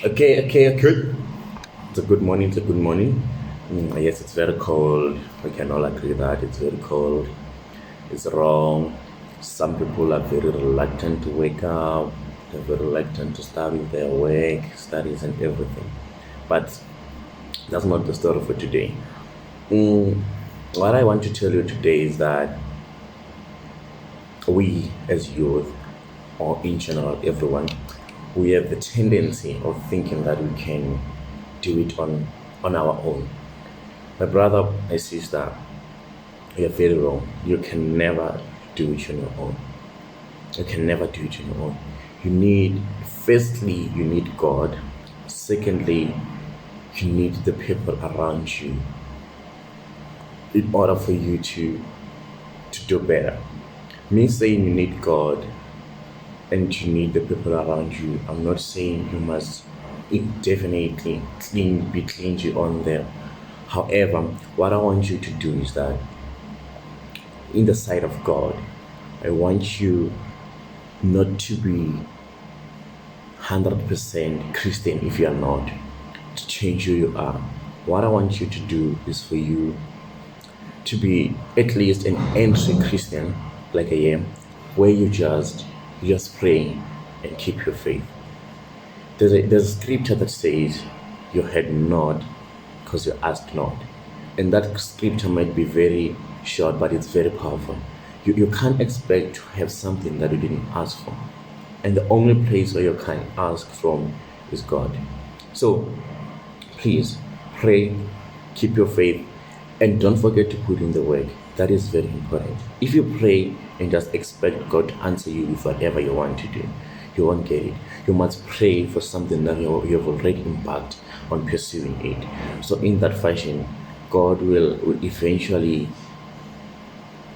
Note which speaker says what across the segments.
Speaker 1: Okay. It's a good morning. It's a good morning. Yes, it's very cold. We can all agree that it's very cold. It's wrong. Some people are very reluctant to wake up. They're very reluctant to start with their work, studies, and everything. But that's not the story for today. Mm, what I want to tell you today is that we, as youth, or in general, everyone, we have the tendency of thinking that we can do it on our own. My brother, my sister, you're very wrong. You can never do it on your own. You can never do it on your own. Firstly, you need God. Secondly, you need the people around you in order for you to do better. Me saying you need God and you need the people around you, I'm not saying you must definitely be clingy on them. However, what I want you to do is that in the sight of God, I want you not to be 100% Christian if you are not, to change who you are. What I want you to do is for you to be at least an entry Christian, like I am, where you just pray and keep your faith. There's a scripture that says you had not because you asked not. And that scripture might be very short, but it's very powerful. You can't expect to have something that you didn't ask for. And the only place where you can ask from is God. So please pray, keep your faith, and don't forget to put in the work. That is very important. If you pray and just expect God to answer you with whatever you want to do, you won't get it. You must pray for something that you have already embarked on pursuing it. So in that fashion, God will eventually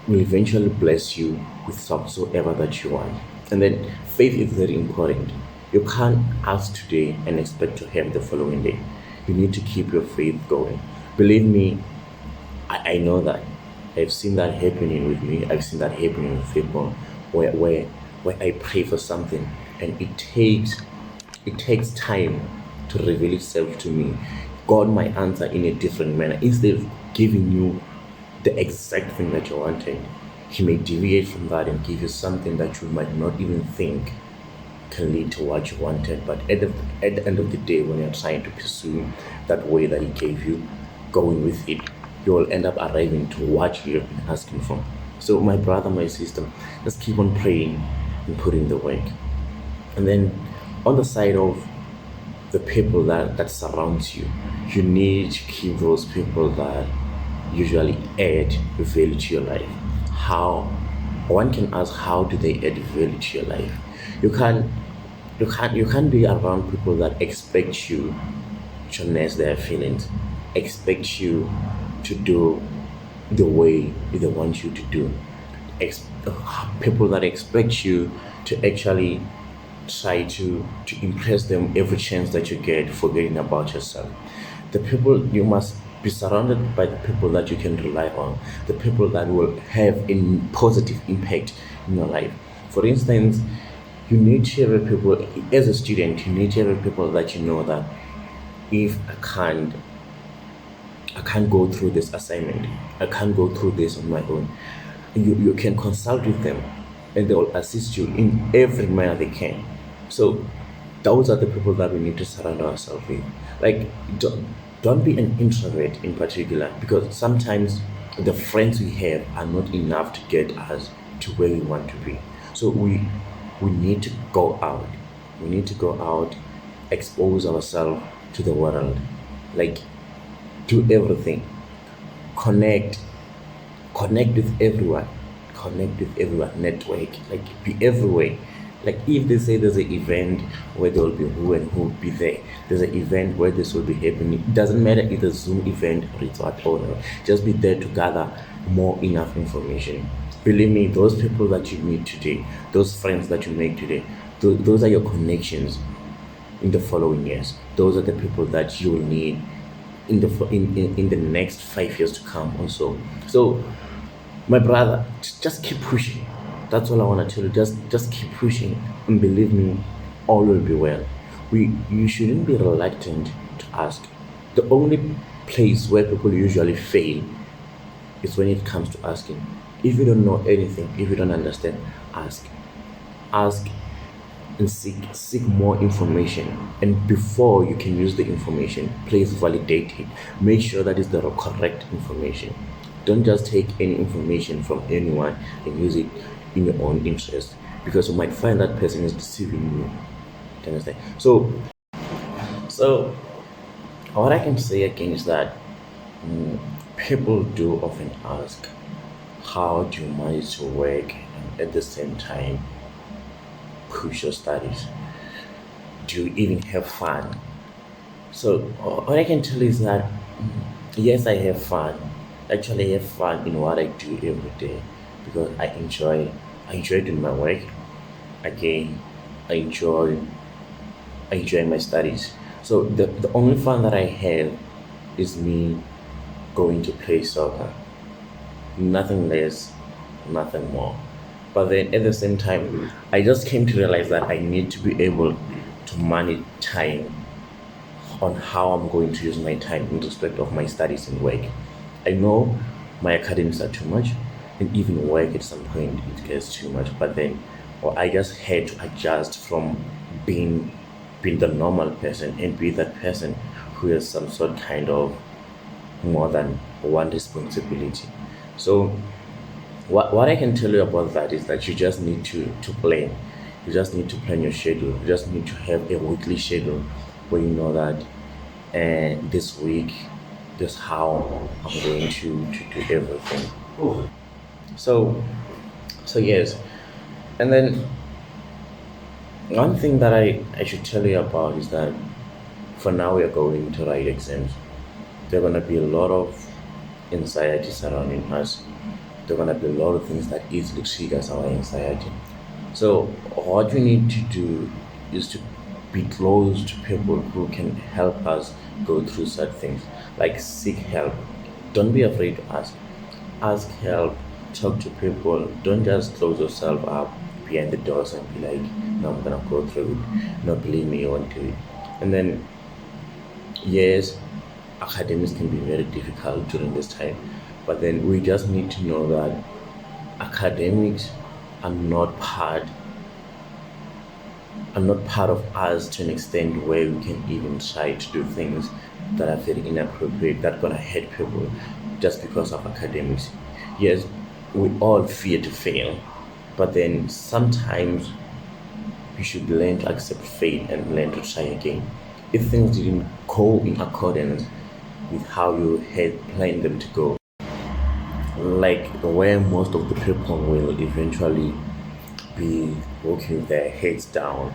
Speaker 1: bless you with whatsoever that you want. And then faith is very important. You can't ask today and expect to have the following day. You need to keep your faith going. Believe me, I know that. I've seen that happening with me. I've seen that happening with people where I pray for something and it takes time to reveal itself to me. God might answer in a different manner. Instead of giving you the exact thing that you wanted, He may deviate from that and give you something that you might not even think can lead to what you wanted. But at the end of the day, when you're trying to pursue that way that He gave you, going with it, you will end up arriving to what you have been asking for. So, my brother, my sister, just keep on praying and putting the work. And then on the side of the people that surrounds you, you need to keep those people that usually add value to your life. How? One can ask, how do they add value to your life? You can't you can't be around people that expect you to nurse their feelings, expect you to do the way they want you to do. People that expect you to actually try to impress them every chance that you get, forgetting about yourself. The people you must be surrounded by the people that you can rely on, the people that will have a positive impact in your life. For instance, you need to have people as a student. You need to have people that you know that if I can't go through this assignment. I can't go through this on my own. You can consult with them and they will assist you in every manner they can. So those are the people that we need to surround ourselves with. Like don't be an introvert in particular, because sometimes the friends we have are not enough to get us to where we want to be. So we need to go out. We need to go out, expose ourselves to the world. Like do everything, connect, connect with everyone, network, like be everywhere. Like if they say there's an event where there will be who and who will be there, there's an event where this will be happening. It doesn't matter if it's a Zoom event or it's what or not. Just be there to gather more enough information. Believe me, those people that you meet today, those friends that you make today, those are your connections in the following years. Those are the people that you will need in the next 5 years to come also. So my brother, just keep pushing. That's all I want to tell you. Just keep pushing and believe me, all will be well. You shouldn't be reluctant to ask. The only place where people usually fail is when it comes to asking. If you don't know anything, if you don't understand, ask. Ask and seek more information, and before you can use the information, please validate it. Make sure that is the correct information. Don't just take any information from anyone and use it in your own interest, because you might find that person is deceiving you. Do you understand? So what I can say again is that people do often ask, how do you manage to work and at the same time push your studies? Do you even have fun? So what I can tell you is that yes, I have fun. Actually, I have fun in what I do every day because I enjoy doing my work. Again, I enjoy I enjoy my studies. So the only fun that I have is me going to play soccer. Nothing less, nothing more. But then at the same time, I just came to realize that I need to be able to manage time on how I'm going to use my time in respect of my studies and work. I know my academics are too much, and even work at some point it gets too much. But then, or I just had to adjust from being being the normal person and be that person who has some sort kind of more than one responsibility. So what I can tell you about that is that you just need to plan. You just need to plan your schedule. You just need to have a weekly schedule where you know that this week, this how I'm going to do everything. So yes. And then one thing that I should tell you about is that for now we are going to write exams. There are gonna be a lot of anxiety surrounding us. There are gonna be a lot of things that easily triggers our anxiety. So what we need to do is to be close to people who can help us go through such things. Like seek help. Don't be afraid to ask. Ask help. Talk to people. Don't just close yourself up behind the doors and be like, no, I'm gonna go through it. No, believe me, you won't do it. And then yes, academics can be very difficult during this time, but then we just need to know that academics are not part of us to an extent where we can even try to do things that are very inappropriate that gonna hurt people just because of academics. Yes, we all fear to fail, but then sometimes you should learn to accept fail and learn to try again. If things didn't go in accordance with how you had planned them to go, like where most of the people will eventually be walking with their heads down,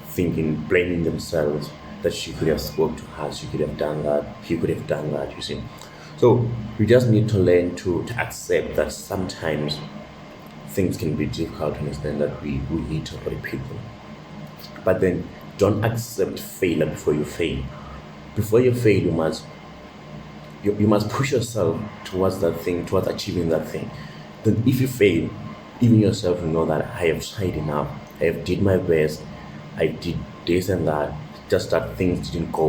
Speaker 1: thinking, blaming themselves that she could have spoke to her, she could have done that, he could have done that, you see. So we just need to learn to accept that sometimes things can be difficult to understand that we need to repeat them. But then don't accept failure before you fail. Before you fail, you must push yourself towards that thing, towards achieving that thing. Then if you fail, even yourself will know that I have tried enough. I have did my best. I did this and that. Just that things didn't go